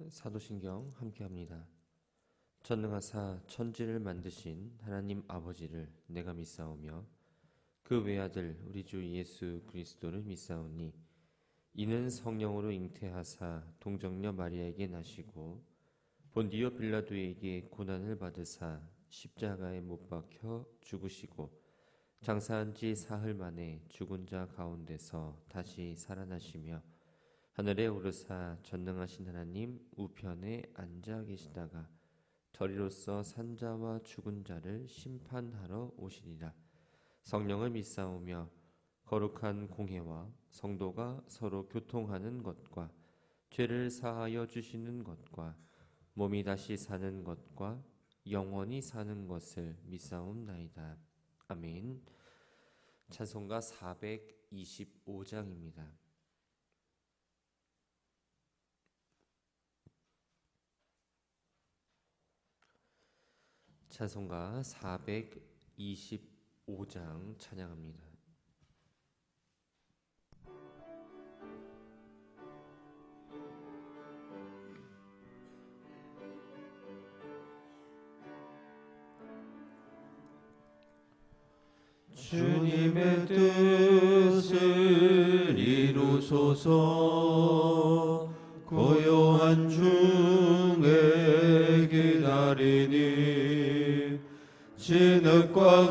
사도신경 함께합니다. 전능하사 천지를 만드신 하나님 아버지를 내가 믿사오며 그 외아들 우리 주 예수 그리스도를 믿사오니 이는 성령으로 잉태하사 동정녀 마리아에게 나시고 본디오 빌라도에게 고난을 받으사 십자가에 못 박혀 죽으시고 장사한 지 사흘 만에 죽은 자 가운데서 다시 살아나시며 하늘에 오르사 전능하신 하나님 우편에 앉아 계시다가 저리로서 산자와 죽은 자를 심판하러 오시리라. 성령을 믿사오며 거룩한 공회와 성도가 서로 교통하는 것과 죄를 사하여 주시는 것과 몸이 다시 사는 것과 영원히 사는 것을 믿사옵나이다. 아멘. 찬송가 425장입니다. 찬송가 425장 찬양합니다. 주님의 뜻을 이루소서. 고요한 중에 기다리니 진흙과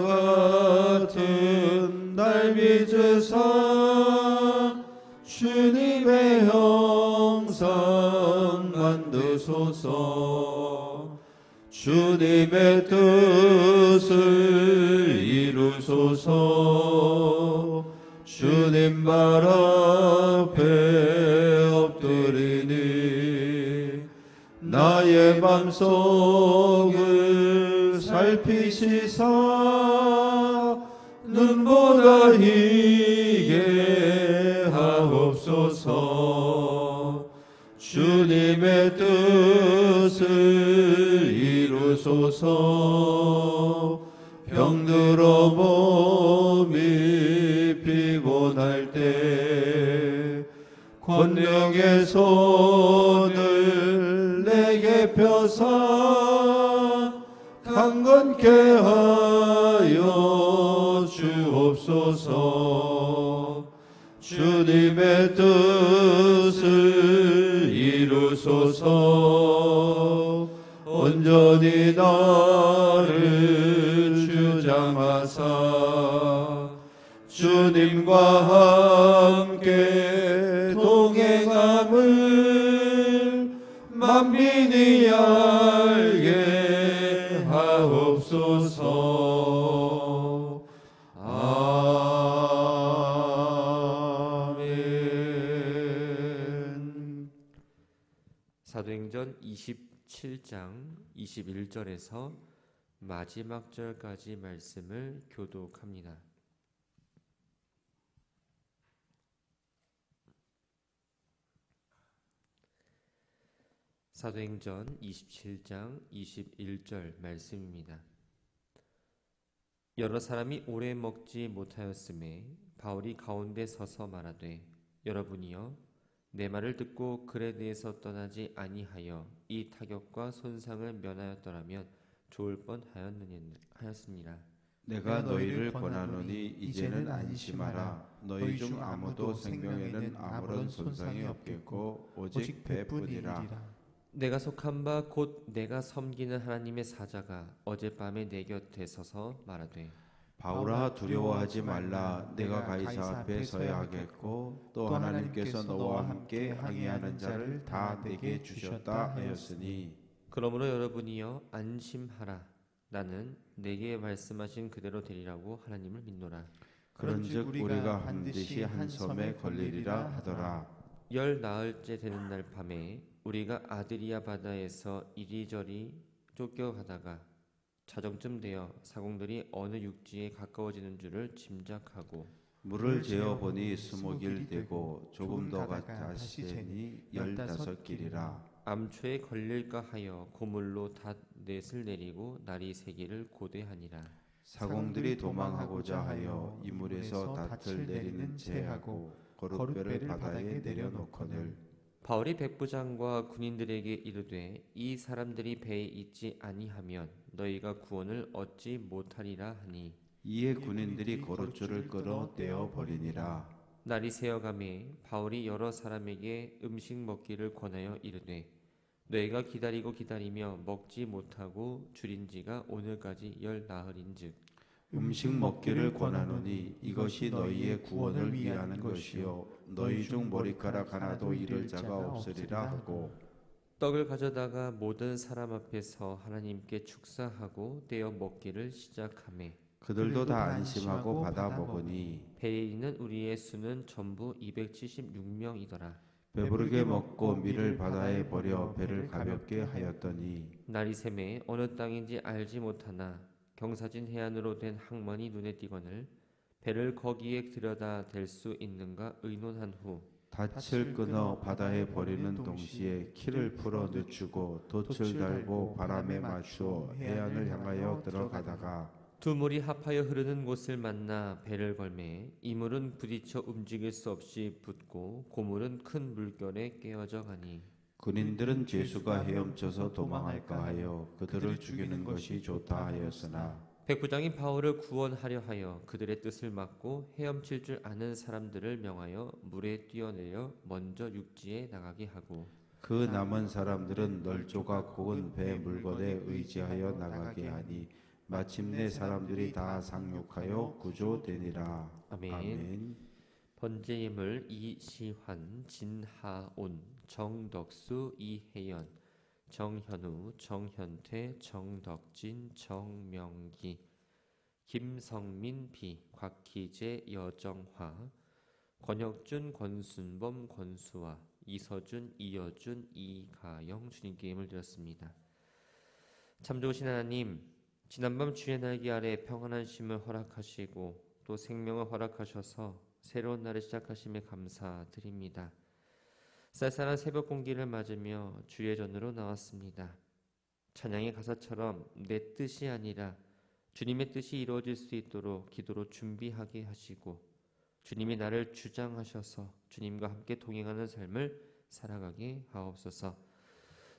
같은 날 빚으사 주님의 형상 만드소서. 주님의 뜻을 이루소서. 주님 발 앞에 엎드리니 나의 맘속을 살피시사 눈보다 희게 하옵소서. 주님의 뜻을 이루소서. 병들어 몸이 피곤할 때 권능의 손을 내게 펴사 강건케 하여 주옵소서. 주님의 뜻을 이루소서. 온전히 나를 주장하사 주님과 함께 동행함을 만민이 알게 하옵소서. 아멘. 사도행전 27장 21절에서 마지막 절까지 말씀을 교독합니다. 사도행전 27장 21절 말씀입니다. 여러 사람이 오래 먹지 못하였음에 바울이 가운데 서서 말하되 여러분이여 내 말을 듣고 그레네에서 떠나지 아니하여 이 타격과 손상을 면하였더라면 좋을 뻔하였느니라. 내가 너희를 권하노니 이제는 안심하라. 너희 중 아무도 생명에는 아무런 손상이 없겠고 오직 배뿐이라. 내가 속한 바 곧 내가 섬기는 하나님의 사자가 어젯밤에 내 곁에 서서 말하되 바울아 두려워하지 말라. 내가 가이사 앞에 서야 하겠고 또 하나님께서 너와 함께 항해하는 자를 다 내게 주셨다 하였으니 그러므로 여러분이여 안심하라. 나는 내게 말씀하신 그대로 되리라고 하나님을 믿노라. 그런즉 우리가 반드시 한 섬에 걸리리라 하더라. 열 나흘째 되는 날 밤에 우리가 아드리아 바다에서 이리저리 쫓겨가다가 자정쯤 되어 사공들이 어느 육지에 가까워지는 줄을 짐작하고 물을 재어보니 20길 되고 조금 더 다시 재니 15길이라. 암초에 걸릴까 하여 고물로 닷넷을 내리고 날이 새기를 고대하니라. 사공들이 도망하고자 하여 이 물에서 닷을 내리는 채 하고 거룻배를 바다에 내려놓거늘 바울이 백부장과 군인들에게 이르되 이 사람들이 배에 있지 아니하면 너희가 구원을 얻지 못하리라 하니 이에 군인들이 거룻줄을 끊어 떼어 버리니라. 날이 새어가매 바울이 여러 사람에게 음식 먹기를 권하여 이르되 너희가 기다리고 기다리며 먹지 못하고 줄인 지가 오늘까지 열 나흘인즉 음식 먹기를 권하노니 이것이 너희의 구원을 위하는 것이요 너희 중 머리카락 하나도 잃을 자가 없으리라 하고 떡을 가져다가 모든 사람 앞에서 하나님께 축사하고 떼어 먹기를 시작하매 그들도 다 안심하고 받아 먹으니 배에 있는 우리의 수는 전부 276명이더라. 배부르게 먹고 밀을 바다에 버려 배를 가볍게 하였더니 날이 새매 어느 땅인지 알지 못하나 경사진 해안으로 된 항만이 눈에 띄거늘 배를 거기에 들여다 댈 수 있는가 의논한 후 닻을 끊어 바다에 버리는 동시에 키를 풀어 늦추고 돛을 달고 바람에 맞추어 해안을 향하여 들어가다가 두 물이 합하여 흐르는 곳을 만나 배를 걸매 이 물은 부딪혀 움직일 수 없이 붙고 고물은 큰 물결에 깨어져 가니 군인들은 죄수가 헤엄쳐서 도망할까 하여 그들을 죽이는 것이 좋다 하였으나 백부장이 바울을 구원하려 하여 그들의 뜻을 막고 헤엄칠 줄 아는 사람들을 명하여 물에 뛰어내려 먼저 육지에 나가게 하고 그 남은 사람들은 널조가 고은 배 물건에 의지하여 나가게 하니 마침내 사람들이 다 상륙하여 구조되니라. 아멘. 아멘. 번제예물 이시환, 진하온, 정덕수, 이혜연, 정현우, 정현태, 정덕진, 정명기, 김성민, 비, 곽희재, 여정화, 권혁준, 권순범, 권수아, 이서준, 이여준, 이가영 주님께 힘을 드렸습니다. 참 좋으신 하나님, 지난밤 주의 날개 아래 평안한 쉼을 허락하시고 또 생명을 허락하셔서 새로운 날을 시작하심에 감사드립니다. 쌀쌀한 새벽 공기를 맞으며 주의 전으로 나왔습니다. 찬양의 가사처럼 내 뜻이 아니라 주님의 뜻이 이루어질 수 있도록 기도로 준비하게 하시고 주님이 나를 주장하셔서 주님과 함께 동행하는 삶을 살아가게 하옵소서.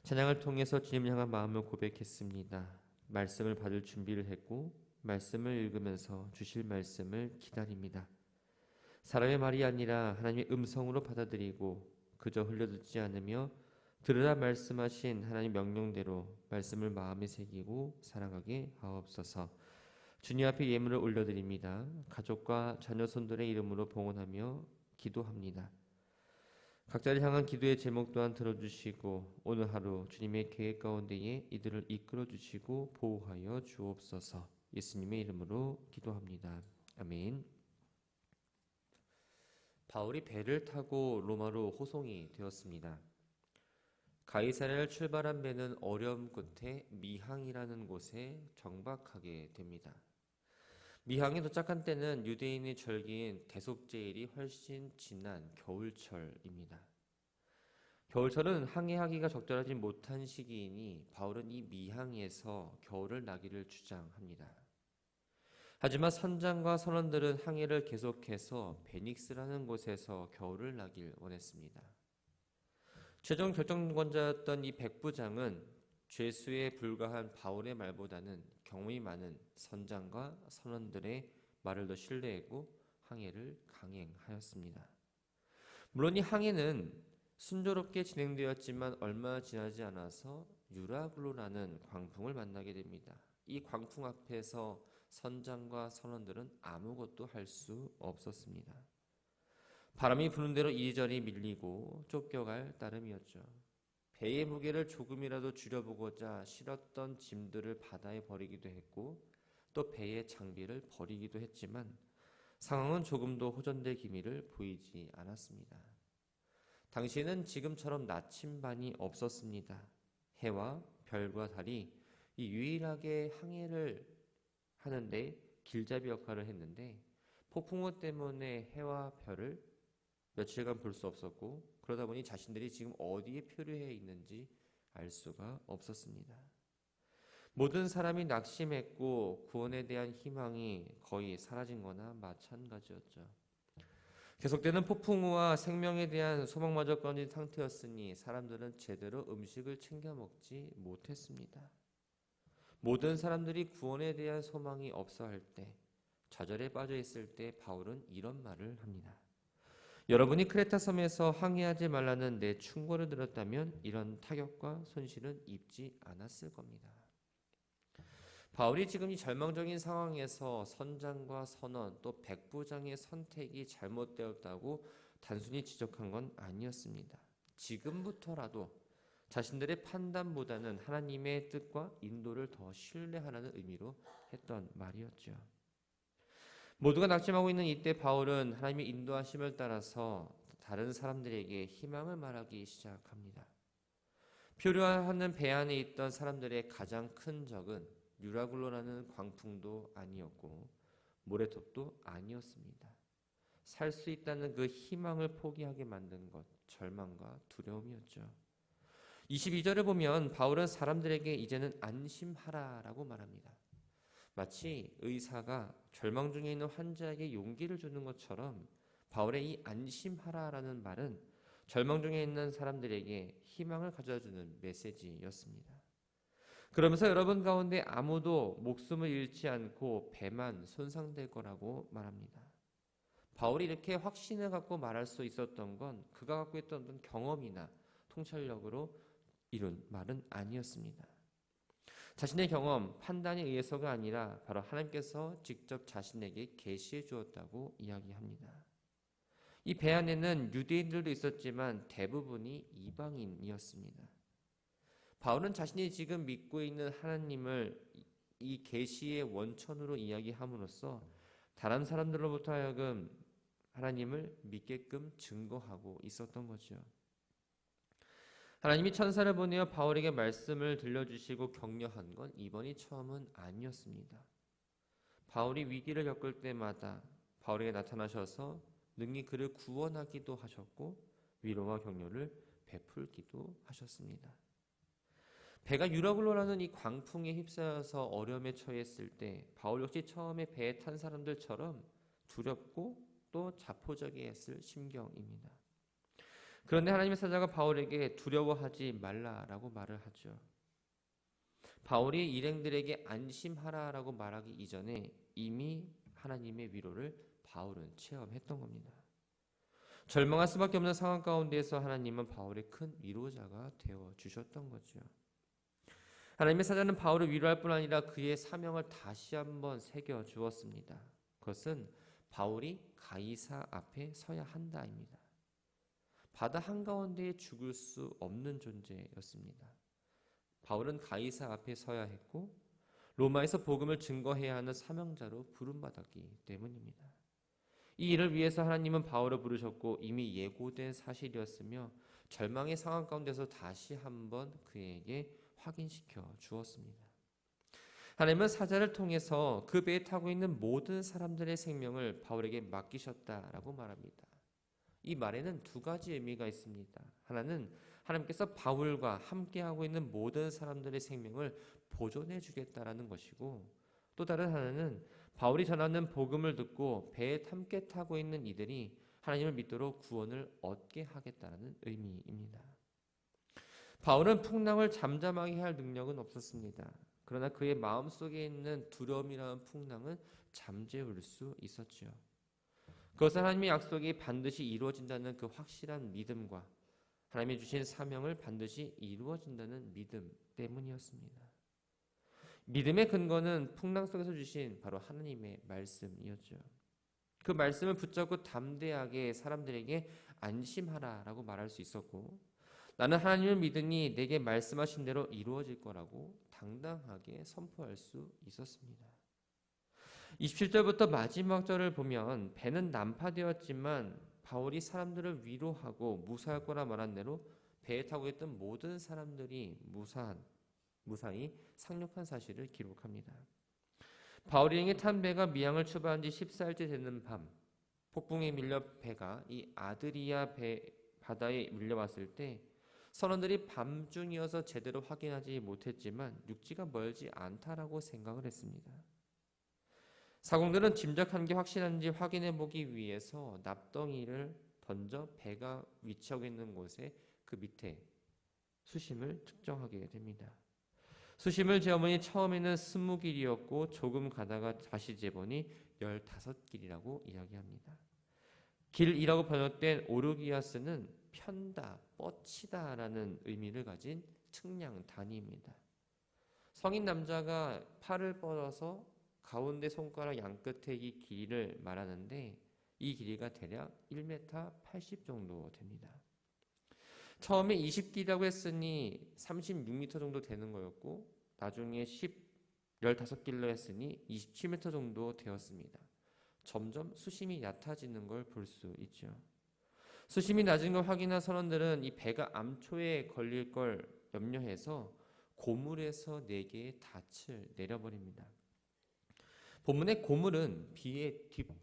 찬양을 통해서 주님을 향한 마음을 고백했습니다. 말씀을 받을 준비를 했고 말씀을 읽으면서 주실 말씀을 기다립니다. 사람의 말이 아니라 하나님의 음성으로 받아들이고 그저 흘려듣지 않으며 들으라 말씀하신 하나님 명령대로 말씀을 마음에 새기고 살아가게 하옵소서. 주님 앞에 예물을 올려드립니다. 가족과 자녀 손들의 이름으로 봉헌하며 기도합니다. 각자를 향한 기도의 제목 또한 들어주시고 오늘 하루 주님의 계획 가운데에 이들을 이끌어주시고 보호하여 주옵소서. 예수님의 이름으로 기도합니다. 아멘. 바울이 배를 타고 로마로 호송이 되었습니다. 가이사랴를 출발한 배는 어려움 끝에 미항이라는 곳에 정박하게 됩니다. 미항에 도착한 때는 유대인의 절기인 대속제일이 훨씬 지난 겨울철입니다. 겨울철은 항해하기가 적절하지 못한 시기이니 바울은 이 미항에서 겨울을 나기를 주장합니다. 하지만 선장과 선원들은 항해를 계속해서 베닉스라는 곳에서 겨울을 나길 원했습니다. 최종 결정권자였던 이 백부장은 죄수에 불과한 바울의 말보다는 경험이 많은 선장과 선원들의 말을 더 신뢰했고 항해를 강행하였습니다. 물론 이 항해는 순조롭게 진행되었지만 얼마 지나지 않아서 유라굴로라는 광풍을 만나게 됩니다. 이 광풍 앞에서 선장과 선원들은 아무것도 할 수 없었습니다. 바람이 부는 대로 이리저리 밀리고 쫓겨갈 따름이었죠. 배의 무게를 조금이라도 줄여보고자 실었던 짐들을 바다에 버리기도 했고 또 배의 장비를 버리기도 했지만 상황은 조금도 호전될 기미를 보이지 않았습니다. 당시에는 지금처럼 나침반이 없었습니다. 해와 별과 달이 이 유일하게 항해를 하는데 길잡이 역할을 했는데 폭풍우 때문에 해와 별을 며칠간 볼 수 없었고 그러다 보니 자신들이 지금 어디에 표류해 있는지 알 수가 없었습니다. 모든 사람이 낙심했고 구원에 대한 희망이 거의 사라진 거나 마찬가지였죠. 계속되는 폭풍우와 생명에 대한 소망마저 꺼진 상태였으니 사람들은 제대로 음식을 챙겨 먹지 못했습니다. 모든 사람들이 구원에 대한 소망이 없어 할 때, 좌절에 빠져 있을 때 바울은 이런 말을 합니다. 여러분이 크레타 섬에서 항해하지 말라는 내 충고를 들었다면 이런 타격과 손실은 입지 않았을 겁니다. 바울이 지금 이 절망적인 상황에서 선장과 선원 또 백부장의 선택이 잘못되었다고 단순히 지적한 건 아니었습니다. 지금부터라도 자신들의 판단보다는 하나님의 뜻과 인도를 더 신뢰하라는 의미로 했던 말이었죠. 모두가 낙심하고 있는 이때 바울은 하나님의 인도하심을 따라서 다른 사람들에게 희망을 말하기 시작합니다. 표류하는 배 안에 있던 사람들의 가장 큰 적은 유라굴로라는 광풍도 아니었고 모래톱도 아니었습니다. 살 수 있다는 그 희망을 포기하게 만든 것, 절망과 두려움이었죠. 22절을 보면 바울은 사람들에게 이제는 안심하라라고 말합니다. 마치 의사가 절망 중에 있는 환자에게 용기를 주는 것처럼 바울의 이 안심하라라는 말은 절망 중에 있는 사람들에게 희망을 가져주는 메시지였습니다. 그러면서 여러분 가운데 아무도 목숨을 잃지 않고 배만 손상될 거라고 말합니다. 바울이 이렇게 확신을 갖고 말할 수 있었던 건 그가 갖고 있던 어떤 경험이나 통찰력으로 이룬 말은 아니었습니다. 자신의 경험, 판단에 의해서가 아니라 바로 하나님께서 직접 자신에게 계시해 주었다고 이야기합니다. 이 배 안에는 유대인들도 있었지만 대부분이 이방인이었습니다. 바울은 자신이 지금 믿고 있는 하나님을 이 계시의 원천으로 이야기함으로써 다른 사람들로부터 하여금 하나님을 믿게끔 증거하고 있었던 거죠. 하나님이 천사를 보내어 바울에게 말씀을 들려주시고 격려한 건 이번이 처음은 아니었습니다. 바울이 위기를 겪을 때마다 바울에게 나타나셔서 능히 그를 구원하기도 하셨고 위로와 격려를 베풀기도 하셨습니다. 배가 유라굴로라는 이 광풍에 휩싸여서 어려움에 처했을 때 바울 역시 처음에 배에 탄 사람들처럼 두렵고 또 자포자기했을 심경입니다. 그런데 하나님의 사자가 바울에게 두려워하지 말라라고 말을 하죠. 바울이 일행들에게 안심하라라고 말하기 이전에 이미 하나님의 위로를 바울은 체험했던 겁니다. 절망할 수밖에 없는 상황 가운데서 하나님은 바울의 큰 위로자가 되어 주셨던 거죠. 하나님의 사자는 바울을 위로할 뿐 아니라 그의 사명을 다시 한번 새겨 주었습니다. 그것은 바울이 가이사 앞에 서야 한다입니다. 바다 한가운데에 죽을 수 없는 존재였습니다. 바울은 가이사 앞에 서야 했고 로마에서 복음을 증거해야 하는 사명자로 부름받았기 때문입니다. 이 일을 위해서 하나님은 바울을 부르셨고 이미 예고된 사실이었으며 절망의 상황 가운데서 다시 한번 그에게 확인시켜 주었습니다. 하나님은 사자를 통해서 그 배에 타고 있는 모든 사람들의 생명을 바울에게 맡기셨다라고 말합니다. 이 말에는 두 가지 의미가 있습니다. 하나는 하나님께서 바울과 함께하고 있는 모든 사람들의 생명을 보존해 주겠다라는 것이고 또 다른 하나는 바울이 전하는 복음을 듣고 배에 함께 타고 있는 이들이 하나님을 믿도록 구원을 얻게 하겠다는 의미입니다. 바울은 풍랑을 잠잠하게 할 능력은 없었습니다. 그러나 그의 마음속에 있는 두려움이라는 풍랑은 잠재울 수 있었죠. 그것은 하나님의 약속이 반드시 이루어진다는 그 확실한 믿음과 하나님이 주신 사명을 반드시 이루어진다는 믿음 때문이었습니다. 믿음의 근거는 풍랑 속에서 주신 바로 하나님의 말씀이었죠. 그 말씀을 붙잡고 담대하게 사람들에게 안심하라라고 말할 수 있었고 나는 하나님을 믿으니 내게 말씀하신 대로 이루어질 거라고 당당하게 선포할 수 있었습니다. 27절부터 마지막 절을 보면 배는 난파되었지만 바울이 사람들을 위로하고 무사할 거라 말한 대로 배에 타고 있던 모든 사람들이 무사히 상륙한 사실을 기록합니다. 바울이 행에 탄 배가 미항을 출발한 지 14일째 되는 밤 폭풍에 밀려 배가 이 아드리아 바다에 밀려왔을 때 선원들이 밤중이어서 제대로 확인하지 못했지만 육지가 멀지 않다라고 생각을 했습니다. 사공들은 짐작한 게 확실한지 확인해 보기 위해서 납덩이를 던져 배가 위치하고 있는 곳에 그 밑에 수심을 측정하게 됩니다. 수심을 재어보니 처음에는 20길이었고 조금 가다가 다시 재보니 15길이라고 이야기합니다. 길이라고 번역된 오르기아스는 편다, 뻗치다라는 의미를 가진 측량 단위입니다. 성인 남자가 팔을 뻗어서 가운데 손가락 양끝의 이 길이를 말하는데 이 길이가 대략 1m 80 정도 됩니다. 처음에 20길이라고 했으니 36m 정도 되는 거였고 나중에 15길로 했으니 27m 정도 되었습니다. 점점 수심이 얕아지는 걸 볼 수 있죠. 수심이 낮은 걸 확인한 선원들은 이 배가 암초에 걸릴 걸 염려해서 고물에서 4개의 닻을 내려버립니다. 본문의 고물은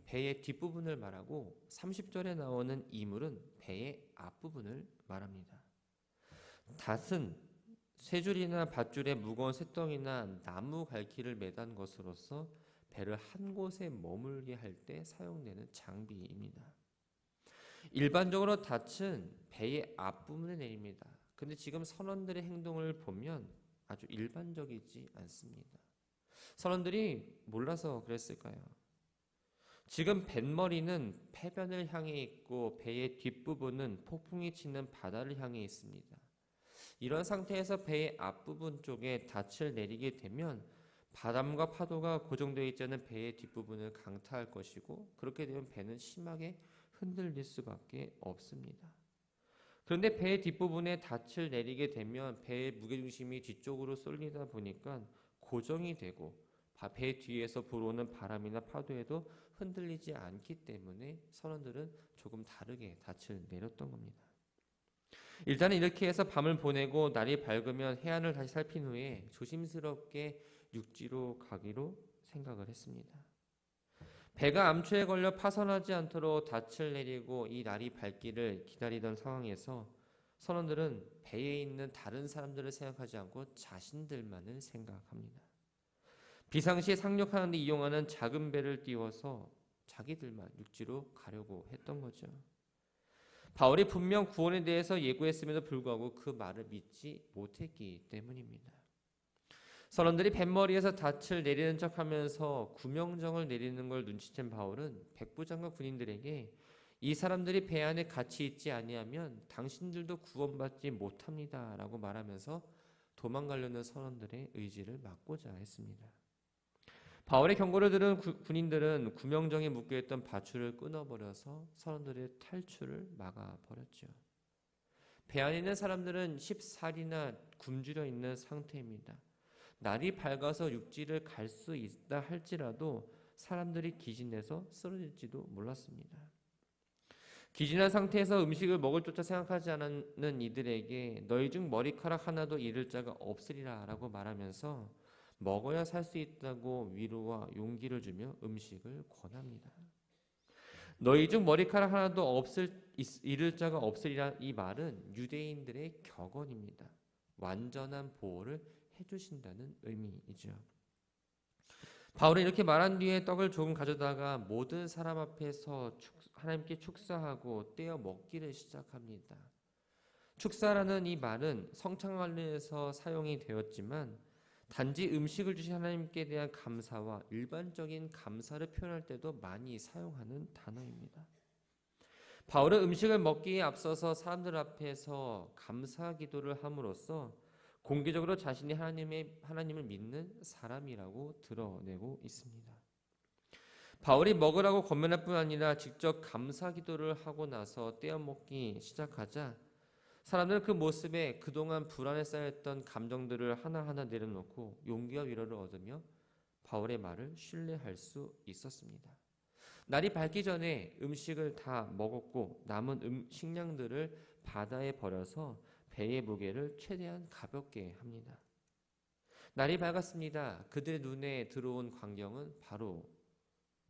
배의 뒷부분을 말하고 30절에 나오는 이물은 배의 앞부분을 말합니다. 닷은 쇠줄이나 밧줄에 무거운 쇳덩이나 나무 갈퀴를 매단 것으로서 배를 한 곳에 머물게 할 때 사용되는 장비입니다. 일반적으로 닷은 배의 앞부분에 내립니다. 근데 지금 선원들의 행동을 보면 아주 일반적이지 않습니다. 선원들이 몰라서 그랬을까요? 지금 뱃머리는 패변을 향해 있고 배의 뒷부분은 폭풍이 치는 바다를 향해 있습니다. 이런 상태에서 배의 앞부분 쪽에 닻을 내리게 되면 바람과 파도가 고정되어 있지 않은 배의 뒷부분을 강타할 것이고 그렇게 되면 배는 심하게 흔들릴 수밖에 없습니다. 그런데 배의 뒷부분에 닻을 내리게 되면 배의 무게중심이 뒤쪽으로 쏠리다 보니까 고정이 되고 배 뒤에서 불어오는 바람이나 파도에도 흔들리지 않기 때문에 선원들은 조금 다르게 닻을 내렸던 겁니다. 일단은 이렇게 해서 밤을 보내고 날이 밝으면 해안을 다시 살핀 후에 조심스럽게 육지로 가기로 생각을 했습니다. 배가 암초에 걸려 파손하지 않도록 닻을 내리고 이 날이 밝기를 기다리던 상황에서 선원들은 배에 있는 다른 사람들을 생각하지 않고 자신들만을 생각합니다. 비상시에 상륙하는 데 이용하는 작은 배를 띄워서 자기들만 육지로 가려고 했던 거죠. 바울이 분명 구원에 대해서 예고했음에도 불구하고 그 말을 믿지 못했기 때문입니다. 선원들이 뱃머리에서 닻을 내리는 척하면서 구명정을 내리는 걸 눈치챈 바울은 백부장과 군인들에게 이 사람들이 배 안에 같이 있지 아니하면 당신들도 구원받지 못합니다 라고 말하면서 도망가려는 선원들의 의지를 막고자 했습니다. 바울의 경고를 들은 군인들은 구명정에 묶여있던 밧줄을 끊어버려서 선원들의 탈출을 막아버렸죠. 배 안에 있는 사람들은 10살이나 굶주려 있는 상태입니다. 날이 밝아서 육지를 갈 수 있다 할지라도 사람들이 기진해서 쓰러질지도 몰랐습니다. 기진한 상태에서 음식을 먹을 조차 생각하지 않는 이들에게 너희 중 머리카락 하나도 잃을 자가 없으리라 라고 말하면서 먹어야 살 수 있다고 위로와 용기를 주며 음식을 권합니다. 너희 중 머리카락 하나도 잃을 자가 없으리라 이 말은 유대인들의 격언입니다. 완전한 보호를 해주신다는 의미이죠. 바울은 이렇게 말한 뒤에 떡을 조금 가져다가 모든 사람 앞에서 하나님께 축사하고 떼어 먹기를 시작합니다. 축사라는 이 말은 성찬 관련해서 사용이 되었지만 단지 음식을 주신 하나님께 대한 감사와 일반적인 감사를 표현할 때도 많이 사용하는 단어입니다. 바울은 음식을 먹기에 앞서서 사람들 앞에서 감사 기도를 함으로써 공개적으로 자신이 하나님을 믿는 사람이라고 드러내고 있습니다. 바울이 먹으라고 권면할 뿐 아니라 직접 감사 기도를 하고 나서 떼어 먹기 시작하자 사람들은 그 모습에 그동안 불안에 쌓였던 감정들을 하나하나 내려놓고 용기와 위로를 얻으며 바울의 말을 신뢰할 수 있었습니다. 날이 밝기 전에 음식을 다 먹었고 남은 식량들을 바다에 버려서 배의 무게를 최대한 가볍게 합니다. 날이 밝았습니다. 그들의 눈에 들어온 광경은 바로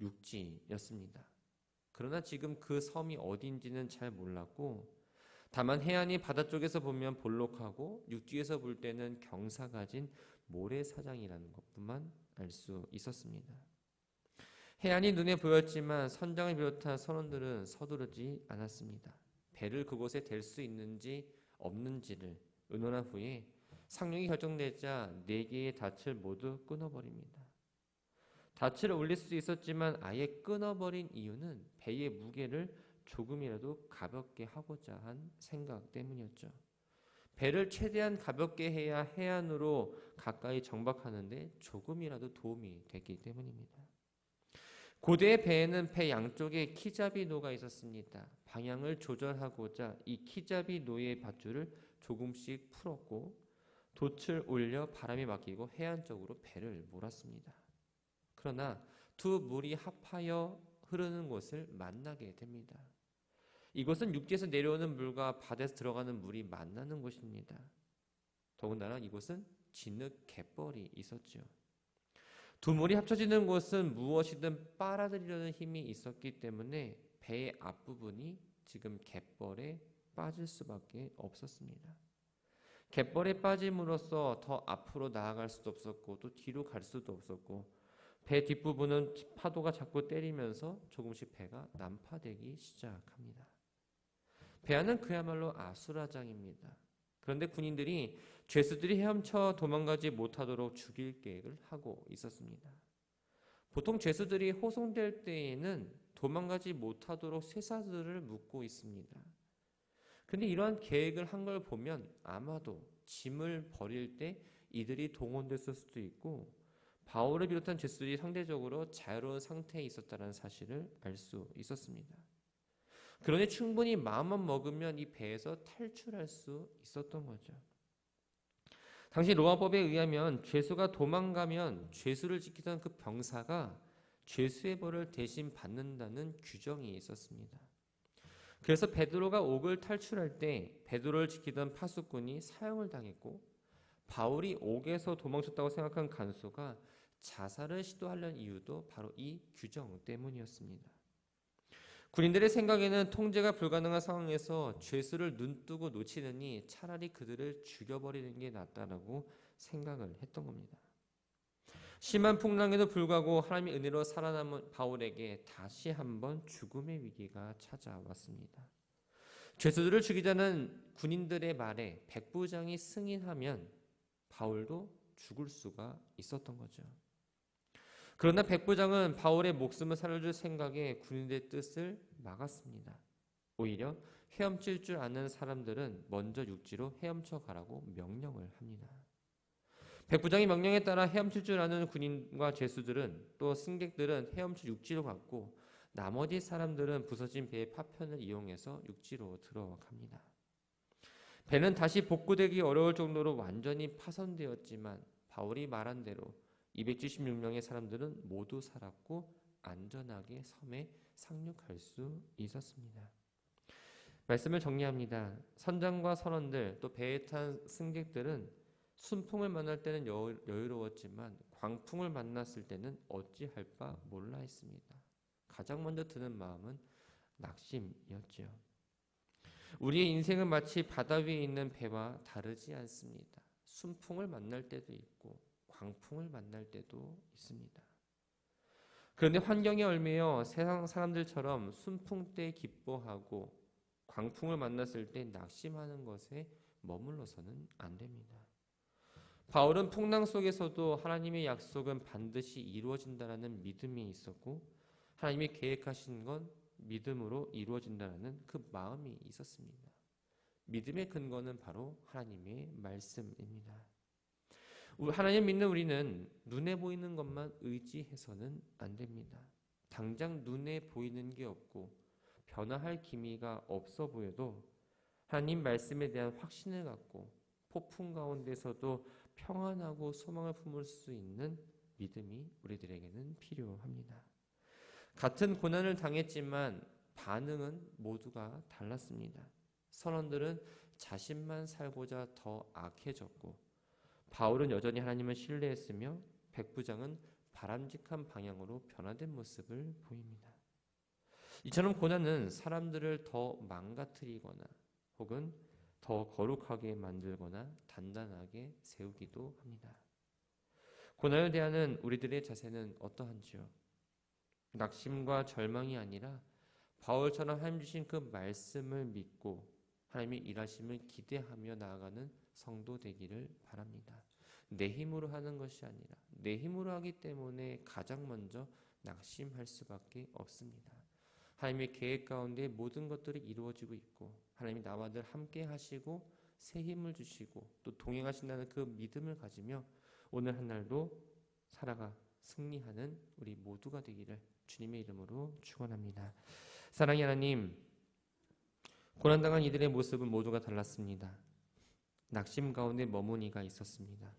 육지였습니다. 그러나 지금 그 섬이 어딘지는 잘 몰랐고 다만 해안이 바다 쪽에서 보면 볼록하고 육지에서 볼 때는 경사가 진 모래사장이라는 것뿐만 알 수 있었습니다. 해안이 눈에 보였지만 선장을 비롯한 선원들은 서두르지 않았습니다. 배를 그곳에 댈 수 있는지 없는지를 의논한 후에 상륙이 결정되자 4개의 닻을 모두 끊어버립니다. 닻을 올릴 수 있었지만 아예 끊어버린 이유는 배의 무게를 조금이라도 가볍게 하고자 한 생각 때문이었죠. 배를 최대한 가볍게 해야 해안으로 가까이 정박하는데 조금이라도 도움이 됐기 때문입니다. 고대의 배에는 배 양쪽에 키잡이 노가 있었습니다. 방향을 조절하고자 이 키잡이 노의 밧줄을 조금씩 풀었고 돛을 올려 바람이 맡기고 해안 쪽으로 배를 몰았습니다. 그러나 두 물이 합하여 흐르는 곳을 만나게 됩니다. 이곳은 육지에서 내려오는 물과 바다에서 들어가는 물이 만나는 곳입니다. 더군다나 이곳은 진흙 갯벌이 있었죠. 두 물이 합쳐지는 곳은 무엇이든 빨아들이려는 힘이 있었기 때문에 배의 앞부분이 지금 갯벌에 빠질 수밖에 없었습니다. 갯벌에 빠짐으로써 더 앞으로 나아갈 수도 없었고 또 뒤로 갈 수도 없었고 배 뒷부분은 파도가 자꾸 때리면서 조금씩 배가 난파되기 시작합니다. 배 안은 그야말로 아수라장입니다. 그런데 군인들이 죄수들이 헤엄쳐 도망가지 못하도록 죽일 계획을 하고 있었습니다. 보통 죄수들이 호송될 때에는 도망가지 못하도록 쇠사슬을 묶고 있습니다. 그런데 이러한 계획을 한 걸 보면 아마도 짐을 버릴 때 이들이 동원됐을 수도 있고 바울을 비롯한 죄수들이 상대적으로 자유로운 상태에 있었다는 사실을 알 수 있었습니다. 그러니 충분히 마음만 먹으면 이 배에서 탈출할 수 있었던 거죠. 당시 로마법에 의하면 죄수가 도망가면 죄수를 지키던 그 병사가 죄수의 벌을 대신 받는다는 규정이 있었습니다. 그래서 베드로가 옥을 탈출할 때 베드로를 지키던 파수꾼이 사형을 당했고 바울이 옥에서 도망쳤다고 생각한 간수가 자살을 시도하려는 이유도 바로 이 규정 때문이었습니다. 군인들의 생각에는 통제가 불가능한 상황에서 죄수를 눈뜨고 놓치느니 차라리 그들을 죽여버리는 게 낫다라고 생각을 했던 겁니다. 심한 풍랑에도 불구하고 하나님의 은혜로 살아남은 바울에게 다시 한번 죽음의 위기가 찾아왔습니다. 죄수들을 죽이자는 군인들의 말에 백부장이 승인하면 바울도 죽을 수가 있었던 거죠. 그러나 백부장은 바울의 목숨을 살려줄 생각에 군인들의 뜻을 막았습니다. 오히려 헤엄칠 줄 아는 사람들은 먼저 육지로 헤엄쳐 가라고 명령을 합니다. 백부장의 명령에 따라 헤엄칠 줄 아는 군인과 죄수들은 또 승객들은 헤엄쳐 육지로 갔고 나머지 사람들은 부서진 배의 파편을 이용해서 육지로 들어갑니다. 배는 다시 복구되기 어려울 정도로 완전히 파손되었지만 바울이 말한 대로 276명의 사람들은 모두 살았고 안전하게 섬에 상륙할 수 있었습니다. 말씀을 정리합니다. 선장과 선원들 또 배에 탄 승객들은 순풍을 만날 때는 여유로웠지만 광풍을 만났을 때는 어찌할 바 몰라 했습니다. 가장 먼저 드는 마음은 낙심이었죠. 우리의 인생은 마치 바다 위에 있는 배와 다르지 않습니다. 순풍을 만날 때도 있고 광풍을 만날 때도 있습니다. 그런데 환경에 얽매여 세상 사람들처럼 순풍 때 기뻐하고 광풍을 만났을 때 낙심하는 것에 머물러서는 안 됩니다. 바울은 풍랑 속에서도 하나님의 약속은 반드시 이루어진다라는 믿음이 있었고 하나님이 계획하신 건 믿음으로 이루어진다라는 그 마음이 있었습니다. 믿음의 근거는 바로 하나님의 말씀입니다. 하나님 믿는 우리는 눈에 보이는 것만 의지해서는 안 됩니다. 당장 눈에 보이는 게 없고 변화할 기미가 없어 보여도 하나님 말씀에 대한 확신을 갖고 폭풍 가운데서도 평안하고 소망을 품을 수 있는 믿음이 우리들에게는 필요합니다. 같은 고난을 당했지만 반응은 모두가 달랐습니다. 선원들은 자신만 살고자 더 악해졌고 바울은 여전히 하나님을 신뢰했으며 백부장은 바람직한 방향으로 변화된 모습을 보입니다. 이처럼 고난은 사람들을 더 망가뜨리거나 혹은 더 거룩하게 만들거나 단단하게 세우기도 합니다. 고난을 대하는 우리들의 자세는 어떠한지요? 낙심과 절망이 아니라 바울처럼 하나님 주신 그 말씀을 믿고 하나님의 일하심을 기대하며 나아가는 성도 되기를 바랍니다. 내 힘으로 하는 것이 아니라 내 힘으로 하기 때문에 가장 먼저 낙심할 수밖에 없습니다. 하나님의 계획 가운데 모든 것들이 이루어지고 있고 하나님이 나와 늘 함께 하시고 새 힘을 주시고 또 동행하신다는 그 믿음을 가지며 오늘 한 날도 살아가 승리하는 우리 모두가 되기를 주님의 이름으로 축원합니다. 사랑의 하나님, 고난당한 이들의 모습은 모두가 달랐습니다. 낙심 가운데 머문 이가 있었습니다.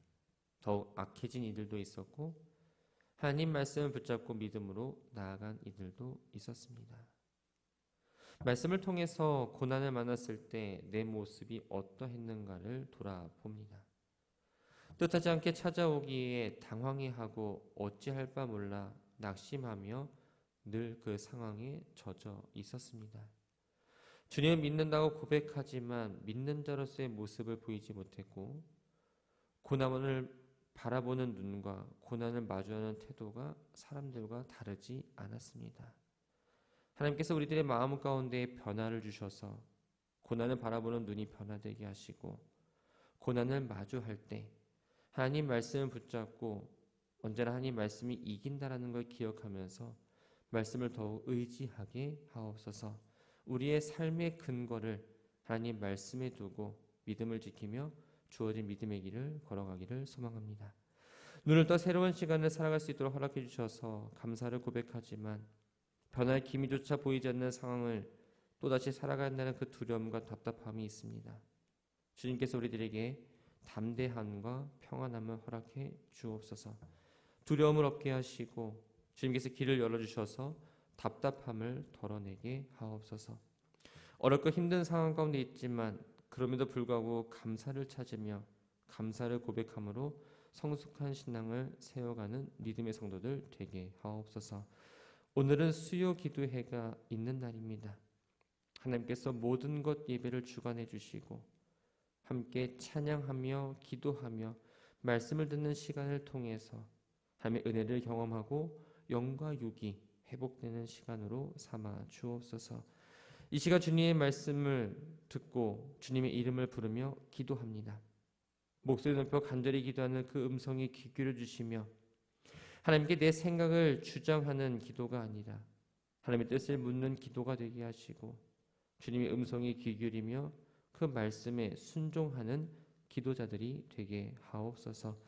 더욱 악해진 이들도 있었고 하나님 말씀을 붙잡고 믿음으로 나아간 이들도 있었습니다. 말씀을 통해서 고난을 만났을 때 내 모습이 어떠했는가를 돌아봅니다. 뜻하지 않게 찾아오기에 당황해하고 어찌할 바 몰라 낙심하며 늘 그 상황에 젖어 있었습니다. 주님을 믿는다고 고백하지만 믿는 자로서의 모습을 보이지 못했고 고난을 바라보는 눈과 고난을 마주하는 태도가 사람들과 다르지 않았습니다. 하나님께서 우리들의 마음 가운데 변화를 주셔서 고난을 바라보는 눈이 변화되게 하시고 고난을 마주할 때 하나님 말씀을 붙잡고 언제나 하나님 말씀이 이긴다라는 걸 기억하면서 말씀을 더욱 의지하게 하옵소서. 우리의 삶의 근거를 하나님 말씀에 두고 믿음을 지키며 주어진 믿음의 길을 걸어가기를 소망합니다. 눈을 떠 새로운 시간을 살아갈 수 있도록 허락해 주셔서 감사를 고백하지만 변화의 기미조차 보이지 않는 상황을 또다시 살아간다는 그 두려움과 답답함이 있습니다. 주님께서 우리들에게 담대함과 평안함을 허락해 주옵소서. 두려움을 없게 하시고 주님께서 길을 열어주셔서 답답함을 덜어내게 하옵소서. 어렵고 힘든 상황 가운데 있지만 그럼에도 불구하고 감사를 찾으며 감사를 고백함으로 성숙한 신앙을 세워가는 믿음의 성도들 되게 하옵소서. 오늘은 수요 기도회가 있는 날입니다. 하나님께서 모든 것 예배를 주관해 주시고 함께 찬양하며 기도하며 말씀을 듣는 시간을 통해서 하나님의 은혜를 경험하고 영과 육이 회복되는 시간으로 삼아 주옵소서. 이 시간 주님의 말씀을 듣고 주님의 이름을 부르며 기도합니다. 목소리 높여 간절히 기도하는 그 음성에 귀 기울여 주시며 하나님께 내 생각을 주장하는 기도가 아니라 하나님의 뜻을 묻는 기도가 되게 하시고 주님의 음성에 귀 기울이며 그 말씀에 순종하는 기도자들이 되게 하옵소서.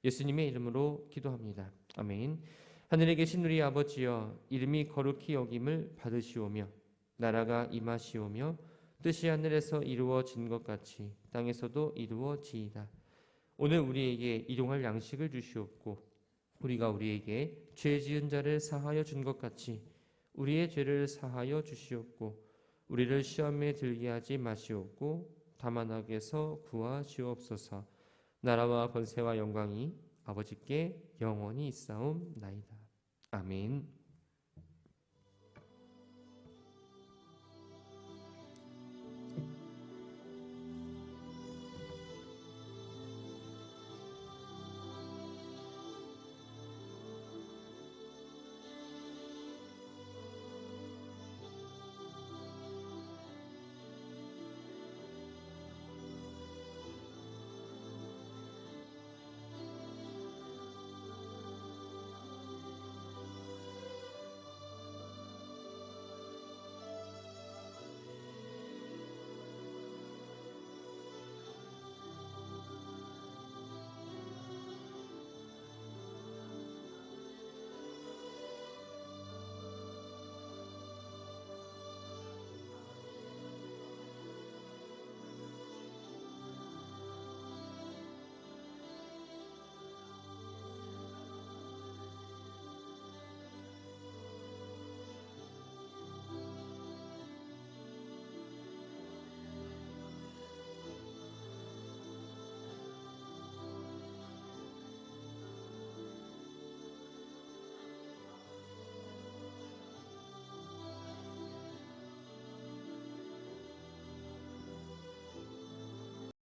예수님의 이름으로 기도합니다. 아멘. 하늘에 계신 우리 아버지여, 이름이 거룩히 여김을 받으시오며 나라가 임하시오며 뜻이 하늘에서 이루어진 것 같이 땅에서도 이루어지이다. 오늘 우리에게 일용할 양식을 주시옵고 우리가 우리에게 죄 지은 자를 사하여 준 것 같이 우리의 죄를 사하여 주시옵고 우리를 시험에 들게 하지 마시옵고 다만 악에서 구하시옵소서. 나라와 권세와 영광이 아버지께 영원히 있사옵나이다. 아멘.